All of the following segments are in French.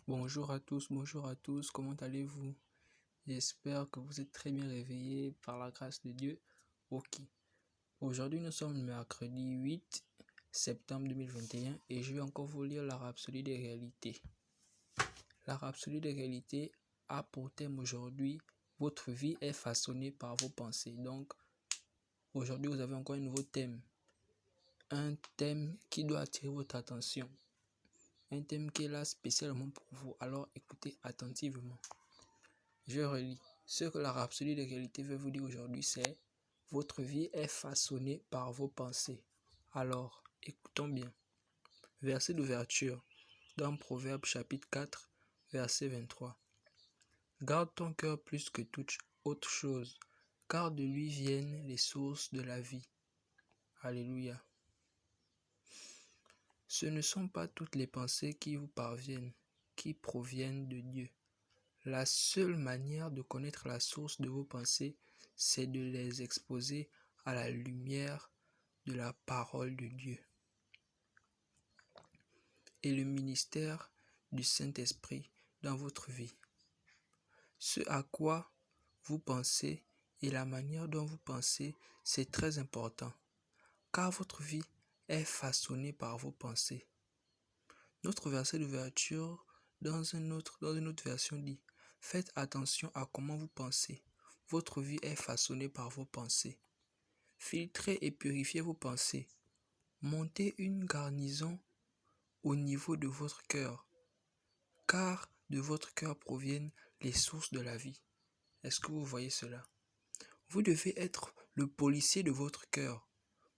Bonjour à tous, comment allez-vous? J'espère que vous êtes très bien réveillés par la grâce de Dieu. Ok. Aujourd'hui, nous sommes le mercredi 8 septembre 2021 et je vais encore vous lire la Rhapsodie des réalités. La Rhapsodie des réalités a pour thème aujourd'hui, votre vie est façonnée par vos pensées. Donc, aujourd'hui, vous avez encore un nouveau thème. Un thème qui doit attirer votre attention. Un thème qui est là spécialement pour vous. Alors, écoutez attentivement. Je relis. Ce que la Rhapsodie de réalité veut vous dire aujourd'hui, c'est votre vie est façonnée par vos pensées. Alors, écoutons bien. Verset d'ouverture dans Proverbe chapitre 4, verset 23. Garde ton cœur plus que toute autre chose, car de lui viennent les sources de la vie. Alléluia. Ce ne sont pas toutes les pensées qui vous parviennent, qui proviennent de Dieu. La seule manière de connaître la source de vos pensées, c'est de les exposer à la lumière de la parole de Dieu. Et le ministère du Saint-Esprit dans votre vie. Ce à quoi vous pensez et la manière dont vous pensez, c'est très important, car votre vie est façonnée par vos pensées. Notre verset d'ouverture dans une autre version dit: faites attention à comment vous pensez. Votre vie est façonnée par vos pensées. Filtrez et purifiez vos pensées. Montez une garnison au niveau de votre cœur, car de votre cœur proviennent les sources de la vie. Est-ce que vous voyez cela? Vous devez être le policier de votre cœur.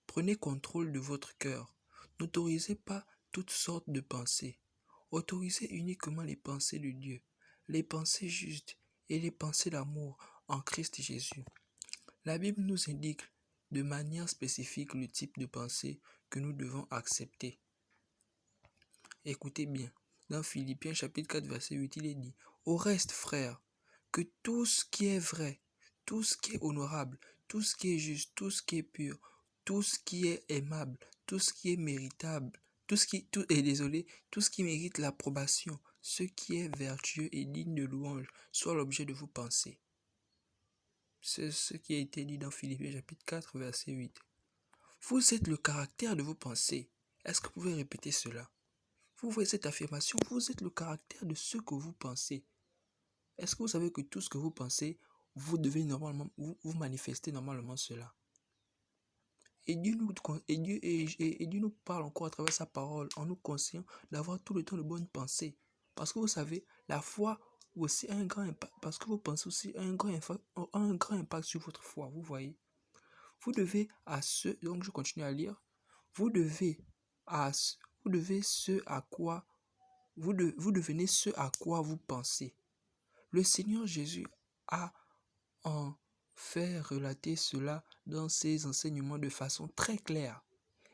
Prenez contrôle de votre cœur. N'autorisez pas toutes sortes de pensées. Autorisez uniquement les pensées de Dieu, les pensées justes et les pensées d'amour en Christ Jésus. La Bible nous indique de manière spécifique le type de pensée que nous devons accepter. Écoutez bien, dans Philippiens chapitre 4 verset 8, il est dit: au reste, frères, que tout ce qui est vrai, tout ce qui est honorable, tout ce qui est juste, tout ce qui est pur, tout ce qui est aimable, tout ce qui est méritable, tout ce qui mérite l'approbation, ce qui est vertueux et digne de louange, soit l'objet de vos pensées. C'est ce qui a été dit dans Philippiens chapitre 4 verset 8. Vous êtes le caractère de vos pensées. Est-ce que vous pouvez répéter cela? Vous voyez cette affirmation, vous êtes le caractère de ce que vous pensez. Est-ce que vous savez que tout ce que vous pensez, vous devez normalement, vous manifester normalement cela? Et Dieu nous parle encore à travers sa parole en nous conseillant d'avoir tout le temps de bonnes pensées. Parce que vous savez, la foi aussi a un grand impact, parce que vos pensées aussi ont un grand impact sur votre foi, vous voyez. Vous devez donc je continue à lire, vous devenez ce à quoi vous pensez. Le Seigneur Jésus a en fait relater cela dans ses enseignements de façon très claire.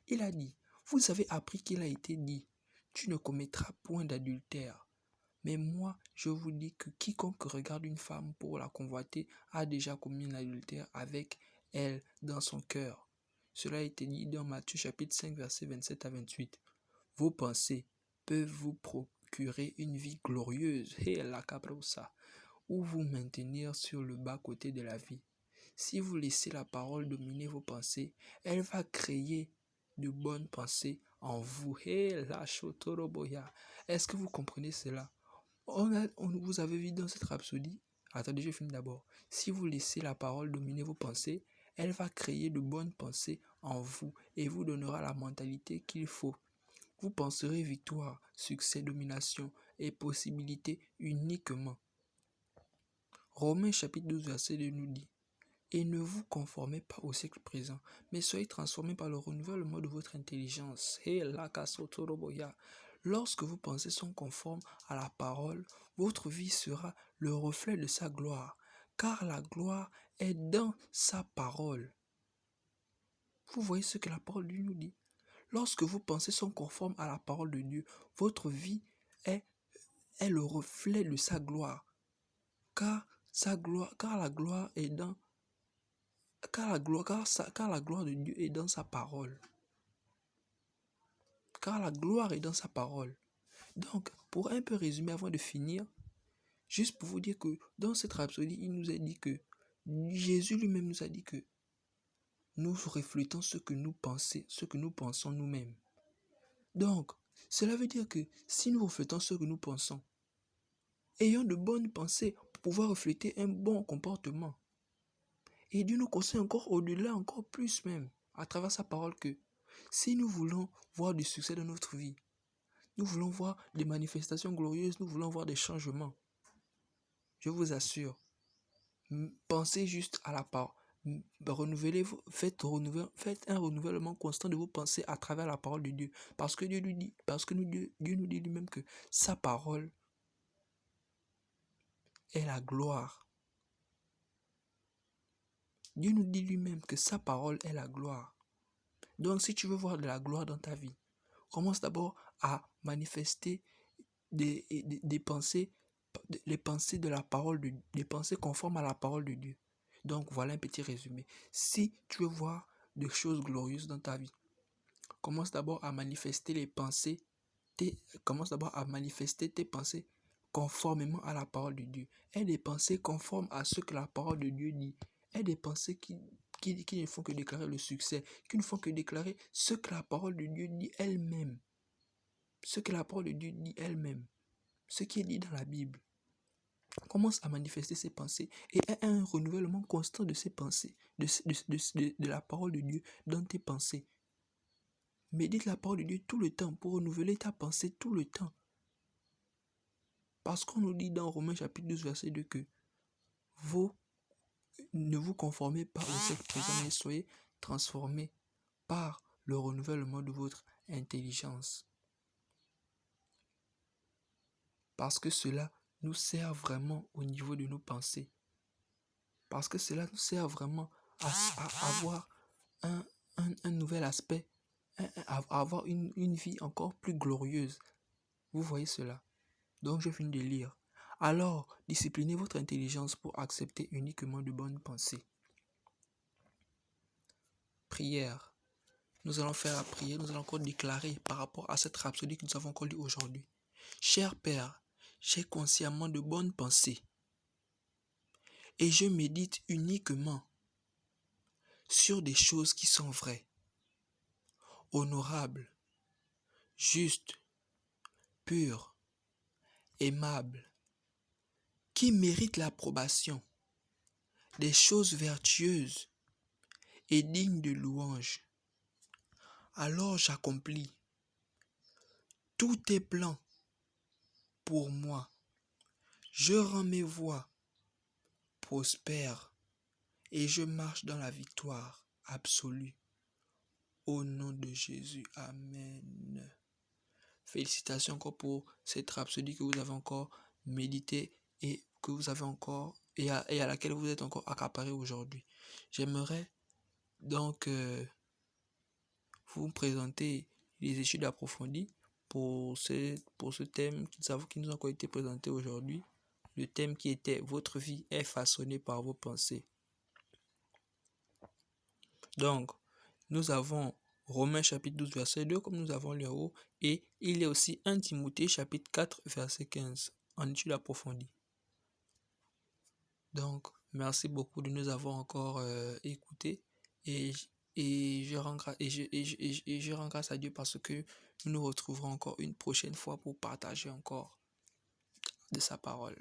Il a dit, vous avez appris qu'il a été dit, tu ne commettras point d'adultère. Mais moi, je vous dis que quiconque regarde une femme pour la convoiter a déjà commis un adultère avec elle dans son cœur. Cela a été dit dans Matthieu chapitre 5 versets 27 à 28. Vos pensées peuvent vous procurer une vie glorieuse, ou vous maintenir sur le bas-côté de la vie. Si vous laissez la parole dominer vos pensées, elle va créer de bonnes pensées en vous. Est-ce que vous comprenez cela? Vous avez vu dans cette rhapsodie, attendez, je finis d'abord. Si vous laissez la parole dominer vos pensées, elle va créer de bonnes pensées en vous et vous donnera la mentalité qu'il faut. Vous penserez victoire, succès, domination et possibilités uniquement. Romains chapitre 12 verset 2 nous dit: et ne vous conformez pas au siècle présent, mais soyez transformés par le renouvellement de votre intelligence. Lorsque vos pensées sont conformes à la parole, votre vie sera le reflet de sa gloire, car la gloire est dans sa parole. Vous voyez ce que la parole de Dieu nous dit? Lorsque vos pensées sont conformes à la parole de Dieu, votre vie est le reflet de sa gloire, car la gloire est dans car la gloire de Dieu est dans sa parole. Car la gloire est dans sa parole. Donc, pour un peu résumer avant de finir, juste pour vous dire que dans cette rhapsodie, il nous a dit que Jésus lui-même nous a dit que nous reflétons ce que nous pensons nous-mêmes. Donc, cela veut dire que si nous reflétons ce que nous pensons, ayons de bonnes pensées pour pouvoir refléter un bon comportement. Et Dieu nous conseille encore au-delà, encore plus même, à travers sa parole que si nous voulons voir du succès dans notre vie, nous voulons voir des manifestations glorieuses, nous voulons voir des changements, je vous assure, pensez juste à la parole. Faites un renouvellement constant de vos pensées à travers la parole de Dieu. Parce que Dieu nous dit lui-même que sa parole est la gloire. Dieu nous dit lui-même que sa parole est la gloire. Donc si tu veux voir de la gloire dans ta vie, commence d'abord à manifester des pensées, les pensées de la parole de Dieu, les pensées conformes à la parole de Dieu. Donc voilà un petit résumé. Si tu veux voir des choses glorieuses dans ta vie, commence d'abord à manifester tes pensées conformément à la parole de Dieu. Et des pensées conformes à ce que la parole de Dieu dit. Et des pensées qui ne font que déclarer le succès, qui ne font que déclarer ce que la parole de Dieu dit elle-même. Ce que la parole de Dieu dit elle-même. Ce qui est dit dans la Bible. Commence à manifester ces pensées et un renouvellement constant de ces pensées, de la parole de Dieu dans tes pensées. Médite la parole de Dieu tout le temps pour renouveler ta pensée tout le temps. Parce qu'on nous dit dans Romains chapitre 12 verset 2 que ne vous conformez pas au siècle présent, mais soyez transformés par le renouvellement de votre intelligence. Parce que cela nous sert vraiment au niveau de nos pensées. Parce que cela nous sert vraiment à avoir un nouvel aspect, à avoir une vie encore plus glorieuse. Vous voyez cela? Donc je finis de lire. Alors, disciplinez votre intelligence pour accepter uniquement de bonnes pensées. Prière. Nous allons faire la prière, nous allons encore déclarer par rapport à cette rhapsodie que nous avons encore lue aujourd'hui. Cher Père, j'ai consciemment de bonnes pensées et je médite uniquement sur des choses qui sont vraies, honorables, justes, pures, aimables, qui méritent l'approbation, des choses vertueuses et dignes de louange. Alors j'accomplis tous tes plans pour moi. Je rends mes voies prospères et je marche dans la victoire absolue. Au nom de Jésus, Amen. Félicitations encore pour cette rhapsodie que vous avez encore médité et que vous avez encore et à laquelle vous êtes encore accaparé aujourd'hui. J'aimerais donc vous présenter les études approfondies pour ce thème qui nous a encore été présenté aujourd'hui. Le thème qui était « Votre vie est façonnée par vos pensées ». Donc, nous avons Romains chapitre 12 verset 2 comme nous avons lu en haut et il y a aussi 1 Timothée chapitre 4 verset 15 en étude approfondie. Donc, merci beaucoup de nous avoir encore écoutés et je rends grâce à Dieu parce que nous nous retrouverons encore une prochaine fois pour partager encore de sa parole.